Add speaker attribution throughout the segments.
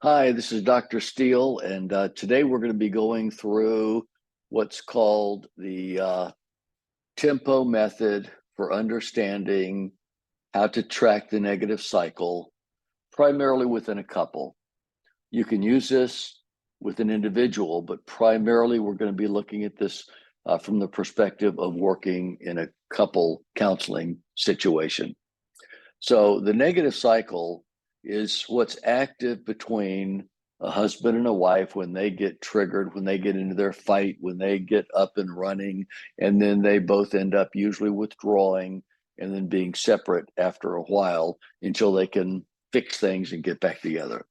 Speaker 1: Hi, this is Dr. Steele, and today we're going to be going through what's called the TEMPO method for understanding how to track the negative cycle, primarily within a couple. You can use this with an individual, but primarily we're going to be looking at this from the perspective of working in a couple counseling situation. So the negative cycle is what's active between a husband and a wife when they get triggered, when they get into their fight, when they get up and running, and then they both end up usually withdrawing and then being separate after a while until they can fix things and get back together.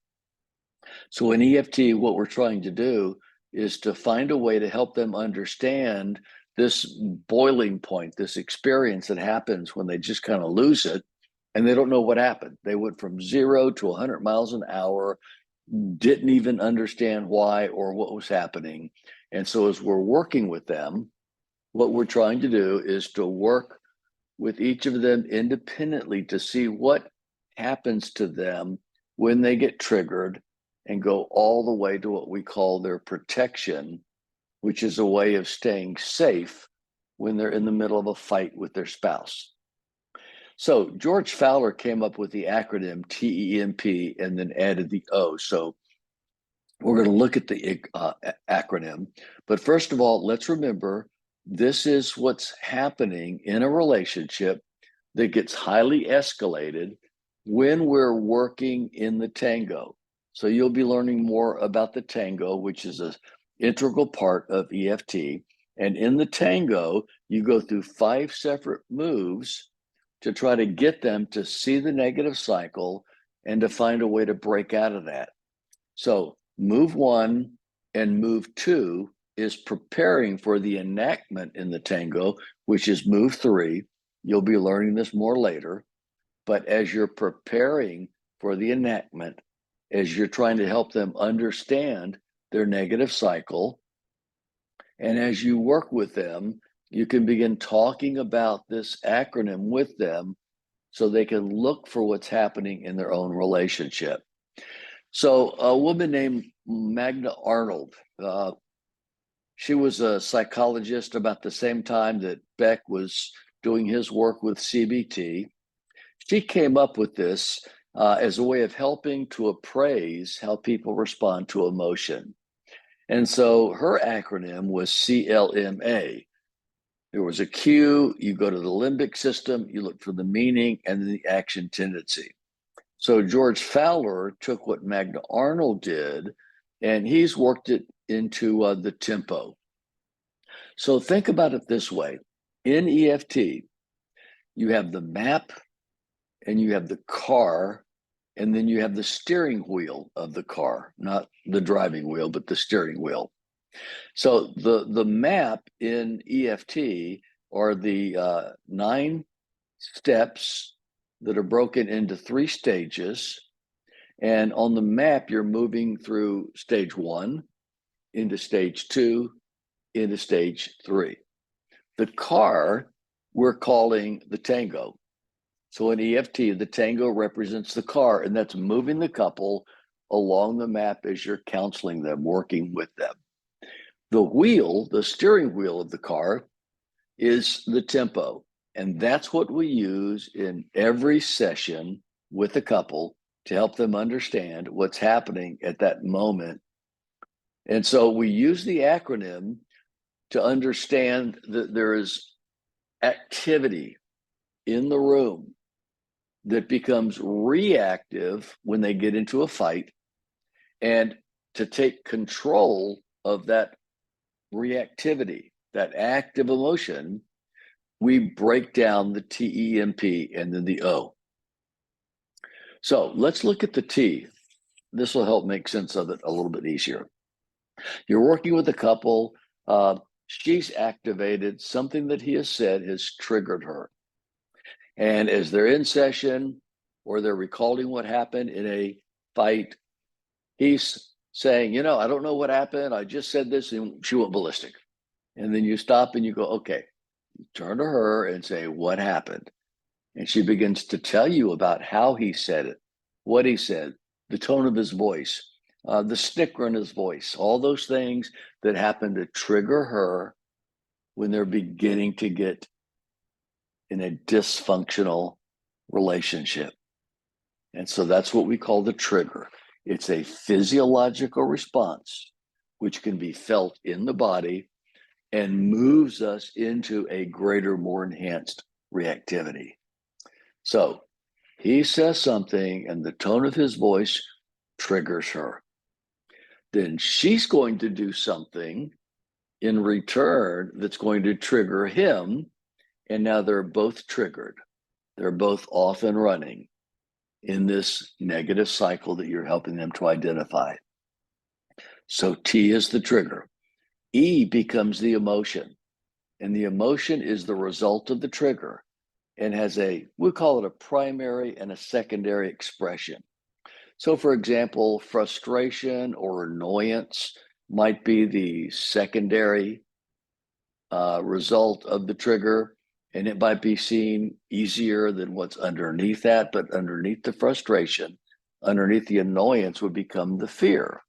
Speaker 1: So in EFT, what we're trying to do is to find a way to help them understand this boiling point, this experience that happens when they just kind of lose it and they don't know what happened. They went from 0 to 100 miles an hour, didn't even understand why or what was happening. And so as we're working with them, what we're trying to do is to work with each of them independently to see what happens to them when they get triggered and go all the way to what we call their protection, which is a way of staying safe when they're in the middle of a fight with their spouse. So George Fowler came up with the acronym TEMP and then added the O. So we're going to look at the acronym. But first of all, let's remember this is what's happening in a relationship that gets highly escalated when we're working in the tango. So you'll be learning more about the tango, which is an integral part of EFT. And in the tango, you go through 5 separate moves to try to get them to see the negative cycle and to find a way to break out of that. So move 1 and move 2 is preparing for the enactment in the tango, which is move 3. You'll be learning this more later. But as you're preparing for the enactment, as you're trying to help them understand their negative cycle, and as you work with them, you can begin talking about this acronym with them so they can look for what's happening in their own relationship. So a woman named Magda Arnold, she was a psychologist about the same time that Beck was doing his work with CBT. She came up with this as a way of helping to appraise how people respond to emotion. And so her acronym was CLMA. There was a Q, you go to the limbic system, you look for the meaning and the action tendency. So George Fowler took what Magda Arnold did, and he's worked it into the tempo. So think about it this way. In EFT, you have the map and you have the car, and then you have the steering wheel of the car, not the driving wheel, but the steering wheel. So the map in EFT are the 9 steps that are broken into 3 stages. And on the map, you're moving through stage 1, into stage 2, into stage 3. The car, we're calling the tango. So in EFT, the tango represents the car, and that's moving the couple along the map as you're counseling them, working with them. The wheel, the steering wheel of the car, is the tempo. And that's what we use in every session with a couple to help them understand what's happening at that moment. And so we use the acronym to understand that there is activity in the room that becomes reactive when they get into a fight, and to take control of that reactivity, that active emotion, we break down the TEMP and then the O. So let's look at the T. This will help make sense of it a little bit easier. You're working with a couple. She's activated. Something that he has said has triggered her. And as they're in session or they're recalling what happened in a fight, he's saying, I don't know what happened. I just said this, and she went ballistic. And then you stop and you go, okay, turn to her and say, what happened? And she begins to tell you about how he said it, what he said, the tone of his voice. the snicker in his voice, all those things that happen to trigger her when they're beginning to get in a dysfunctional relationship. And so that's what we call the trigger. It's a physiological response, which can be felt in the body and moves us into a greater, more enhanced reactivity. So he says something, and the tone of his voice triggers her. Then she's going to do something in return that's going to trigger him. And now they're both triggered. They're both off and running in this negative cycle that you're helping them to identify. So T is the trigger. E becomes the emotion. And the emotion is the result of the trigger and has we call it a primary and a secondary expression. So, for example, frustration or annoyance might be the secondary result of the trigger, and it might be seen easier than what's underneath that, but underneath the frustration, underneath the annoyance would become the fear.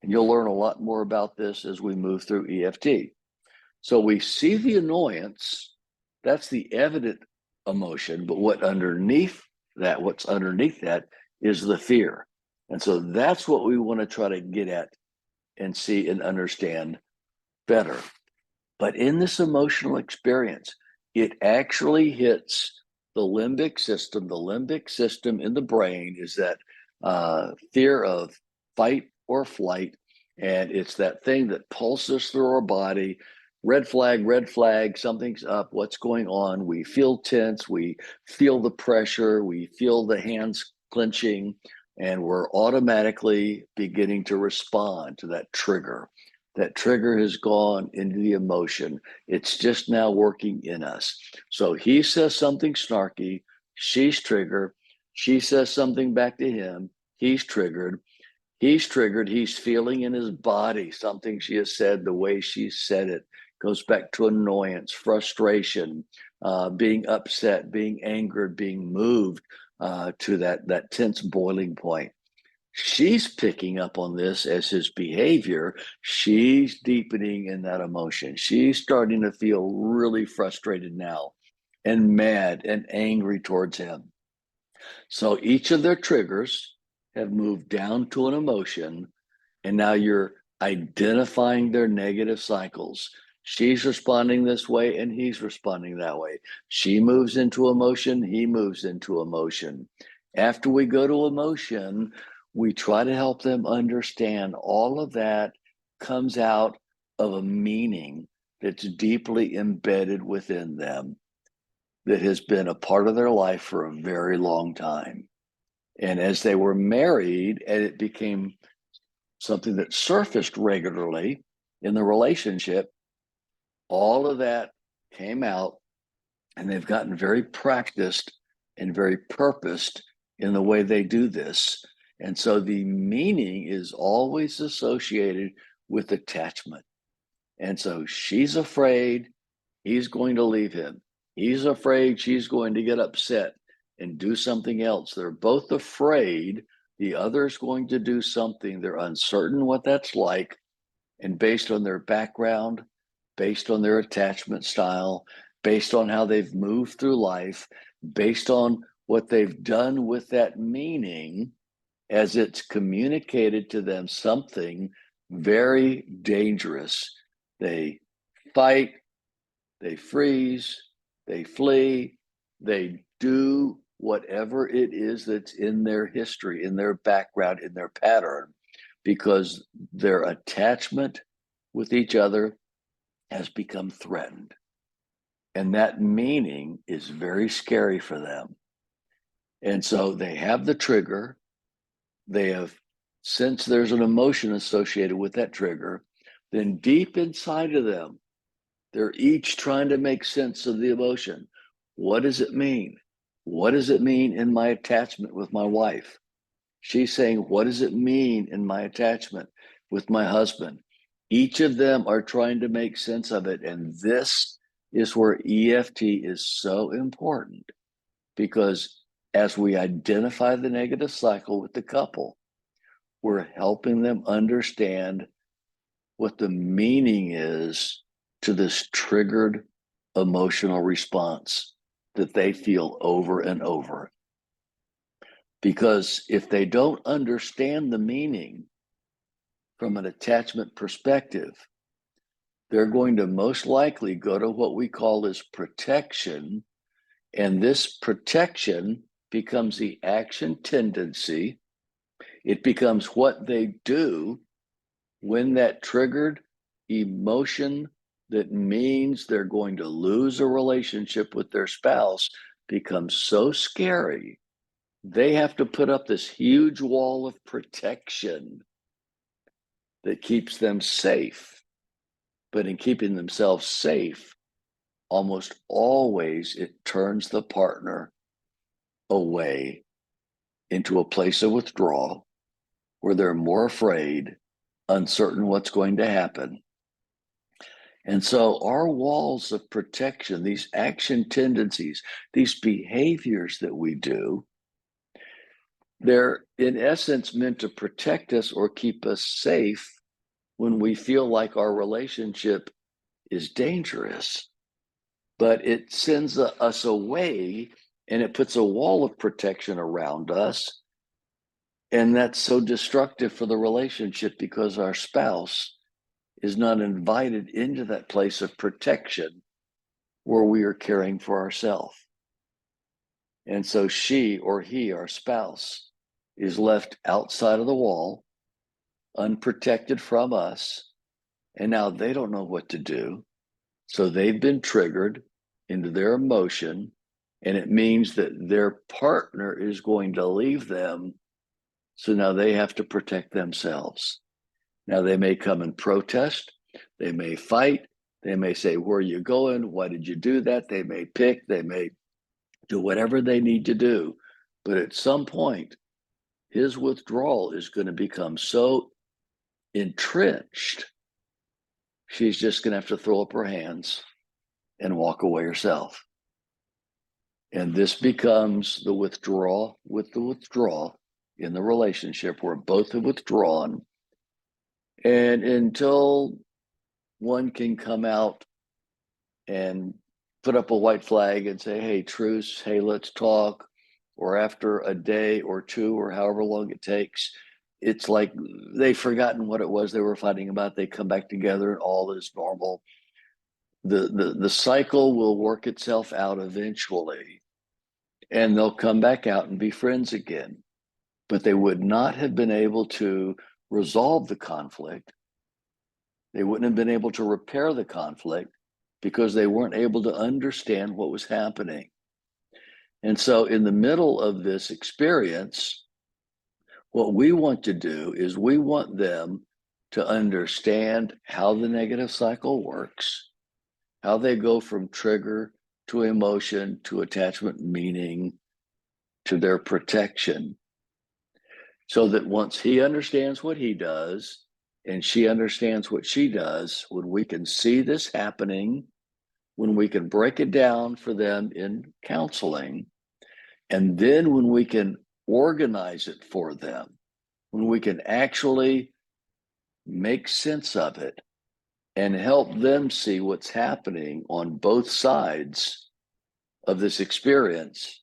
Speaker 1: And you'll learn a lot more about this as we move through EFT. So we see the annoyance, that's the evident emotion, but what's underneath that is the fear. And so that's what we want to try to get at and see and understand better. But in this emotional experience, it actually hits the limbic system. The limbic system in the brain is that fear of fight or flight. And it's that thing that pulses through our body. Red flag, something's up, what's going on? We feel tense, we feel the pressure, we feel the hands clenching, and we're automatically beginning to respond to that trigger. That trigger has gone into the emotion. It's just now working in us. So he says something snarky, she's triggered. She says something back to him, he's triggered. He's triggered. He's feeling in his body something she has said, the way she said it goes back to annoyance, frustration, being upset, being angered, being moved to that tense boiling point. She's picking up on this as his behavior. She's deepening in that emotion. She's starting to feel really frustrated now and mad and angry towards him. So each of their triggers have moved down to an emotion, and now you're identifying their negative cycles. She's responding this way and he's responding that way. She moves into emotion, he moves into emotion. After we go to emotion, we try to help them understand all of that comes out of a meaning that's deeply embedded within them, that has been a part of their life for a very long time. And as they were married, and it became something that surfaced regularly in the relationship, all of that came out, and they've gotten very practiced and very purposed in the way they do this. And so the meaning is always associated with attachment. And so she's afraid he's going to leave him. He's afraid she's going to get upset and do something else. They're both afraid the other's going to do something. They're uncertain what that's like. And based on their background, based on their attachment style, based on how they've moved through life, based on what they've done with that meaning, as it's communicated to them something very dangerous, they fight, they freeze, they flee, they do whatever it is that's in their history, in their background, in their pattern, because their attachment with each other has become threatened. And that meaning is very scary for them. And so they have the trigger. They have, since there's an emotion associated with that trigger, then deep inside of them, they're each trying to make sense of the emotion. What does it mean? What does it mean in my attachment with my wife? She's saying, what does it mean in my attachment with my husband? Each of them are trying to make sense of it. And this is where EFT is so important, because as we identify the negative cycle with the couple, We're helping them understand what the meaning is to this triggered emotional response that they feel over and over. Because if they don't understand the meaning from an attachment perspective, they're going to most likely go to what we call as protection. And this protection becomes the action tendency. It becomes what they do when that triggered emotion that means they're going to lose a relationship with their spouse becomes so scary. They have to put up this huge wall of protection that keeps them safe. But in keeping themselves safe, almost always it turns the partner away into a place of withdrawal where they're more afraid, uncertain what's going to happen. And so our walls of protection, these action tendencies, these behaviors that we do, they're in essence meant to protect us or keep us safe when we feel like our relationship is dangerous. But it sends us away and it puts a wall of protection around us. And that's so destructive for the relationship because our spouse is not invited into that place of protection where we are caring for ourselves. And so she or he, our spouse, is left outside of the wall, unprotected from us. And now they don't know what to do. So they've been triggered into their emotion. And it means that their partner is going to leave them. So now they have to protect themselves. Now they may come and protest. They may fight. They may say, where are you going? Why did you do that? They may pick. They may do whatever they need to do. But at some point, his withdrawal is going to become so entrenched, she's just going to have to throw up her hands and walk away herself. And this becomes the withdrawal with the withdrawal in the relationship where both have withdrawn. And until one can come out and put up a white flag and say, hey, truce, hey, let's talk, or after a day or two or however long it takes, it's like they've forgotten what it was they were fighting about. They come back together and all is normal. The cycle will work itself out eventually, and they'll come back out and be friends again. But they would not have been able to resolve the conflict. They wouldn't have been able to repair the conflict because they weren't able to understand what was happening. And so in the middle of this experience, what we want to do is we want them to understand how the negative cycle works, how they go from trigger to emotion to attachment meaning to their protection, so that once he understands what he does and she understands what she does, when we can see this happening, when we can break it down for them in counseling, and then when we can organize it for them, when we can actually make sense of it and help them see what's happening on both sides of this experience,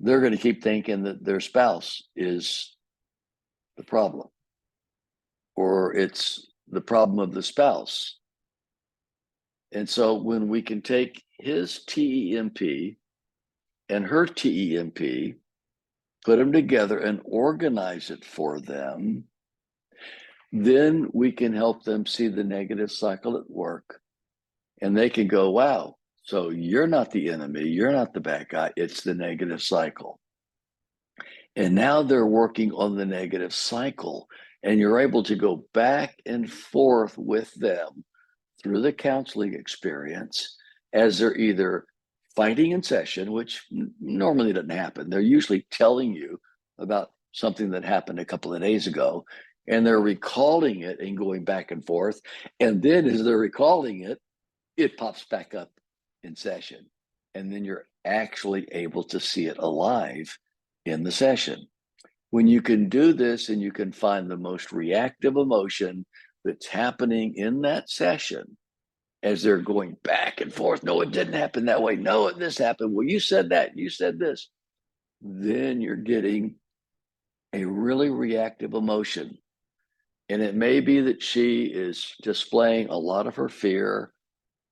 Speaker 1: they're going to keep thinking that their spouse is the problem, or it's the problem of the spouse. And so when we can take his TEMP and her TEMP, put them together and organize it for them, then we can help them see the negative cycle at work. And they can go, wow, so you're not the enemy, you're not the bad guy, it's the negative cycle. And now they're working on the negative cycle, and you're able to go back and forth with them through the counseling experience as they're either fighting in session, which normally doesn't happen. They're usually telling you about something that happened a couple of days ago, and they're recalling it and going back and forth. And then as they're recalling it, it pops back up in session. And then you're actually able to see it alive in the session, When you can do this and you can find the most reactive emotion that's happening in that session as they're going back and forth. No, it didn't happen that way. No, this happened. Well, you said that. You said this. Then you're getting a really reactive emotion. And it may be that she is displaying a lot of her fear,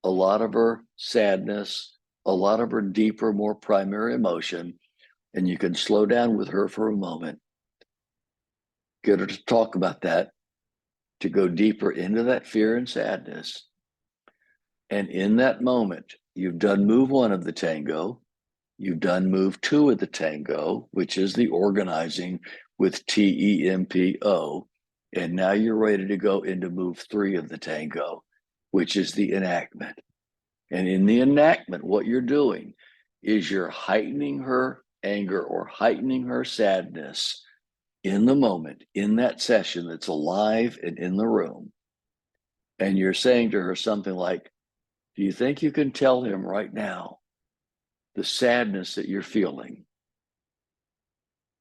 Speaker 1: a lot of her sadness, a lot of her deeper, more primary emotion. And you can slow down with her for a moment, get her to talk about that, to go deeper into that fear and sadness. And in that moment, you've done move one of the tango, you've done move two of the tango, which is the organizing with TEMPO. And now you're ready to go into move three of the tango, which is the enactment. And in the enactment, what you're doing is you're heightening her anger or heightening her sadness in the moment, in that session that's alive and in the room. And you're saying to her something like, do you think you can tell him right now the sadness that you're feeling?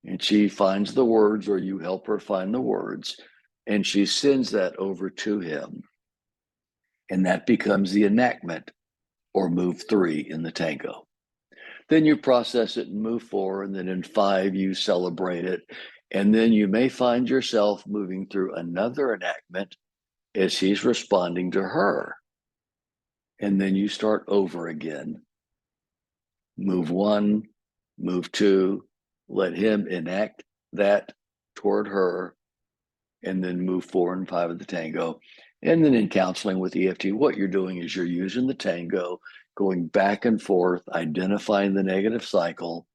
Speaker 1: And she finds the words, or you help her find the words, and she sends that over to him. And that becomes the enactment, or move three in the tango. Then you process it and move four, and then in five, you celebrate it. And then you may find yourself moving through another enactment as he's responding to her. And then you start over again. Move one, move two, let him enact that toward her, and then move four and five of the tango. And then in counseling with EFT, what you're doing is you're using the tango, going back and forth, identifying the negative cycle,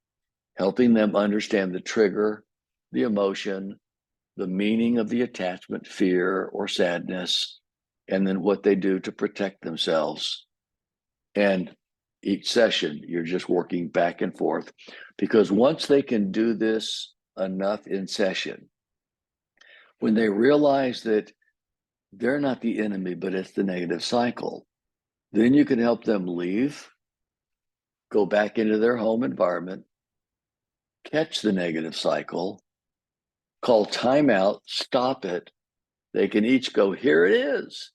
Speaker 1: helping them understand the trigger, the emotion, the meaning of the attachment, fear or sadness, and then what they do to protect themselves. And each session, you're just working back and forth, because once they can do this enough in session, when they realize that they're not the enemy, but it's the negative cycle, then you can help them leave, go back into their home environment, catch the negative cycle, call timeout, stop it. They can each go, here it is,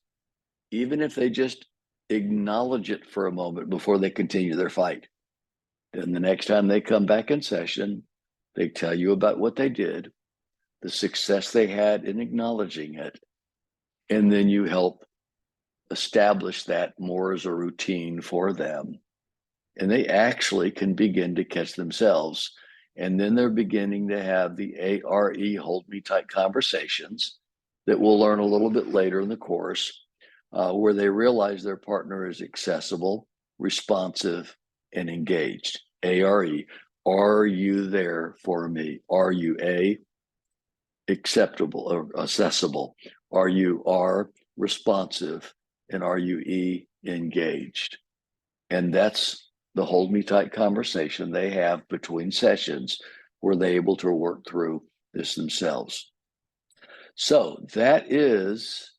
Speaker 1: even if they just acknowledge it for a moment before they continue their fight. Then the next time they come back in session, they tell you about what they did, the success they had in acknowledging it, and then you help establish that more as a routine for them. And they actually can begin to catch themselves. And then they're beginning to have the ARE, hold me tight conversations, that we'll learn a little bit later in the course, where they realize their partner is accessible, responsive, and engaged. ARE, are you there for me? Are you A, acceptable or accessible? Are you R, responsive? And are you E, engaged? And that's the hold me tight conversation they have between sessions, where they're able to work through this themselves. So that is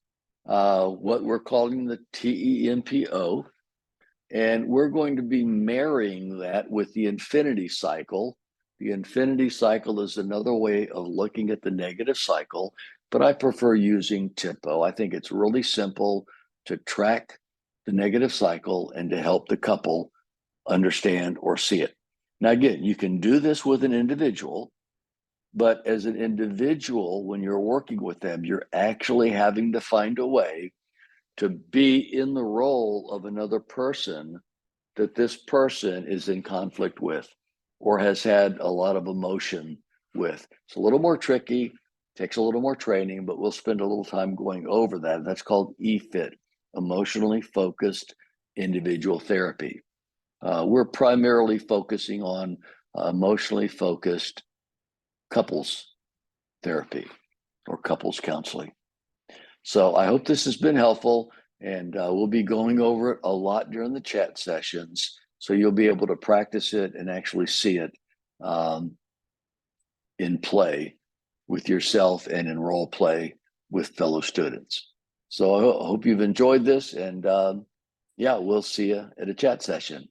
Speaker 1: what we're calling the TEMPO. And we're going to be marrying that with the infinity cycle. The infinity cycle is another way of looking at the negative cycle, but I prefer using TEMPO. I think it's really simple to track the negative cycle and to help the couple understand or see it. Now, again, you can do this with an individual, but as an individual, when you're working with them, you're actually having to find a way to be in the role of another person that this person is in conflict with or has had a lot of emotion with. It's a little more tricky, takes a little more training, but we'll spend a little time going over that. That's called EFIT, emotionally focused individual therapy. We're primarily focusing on emotionally focused couples therapy or couples counseling. So I hope this has been helpful, and we'll be going over it a lot during the chat sessions, so you'll be able to practice it and actually see it in play with yourself and in role play with fellow students. So I hope you've enjoyed this, and yeah, we'll see you at a chat session.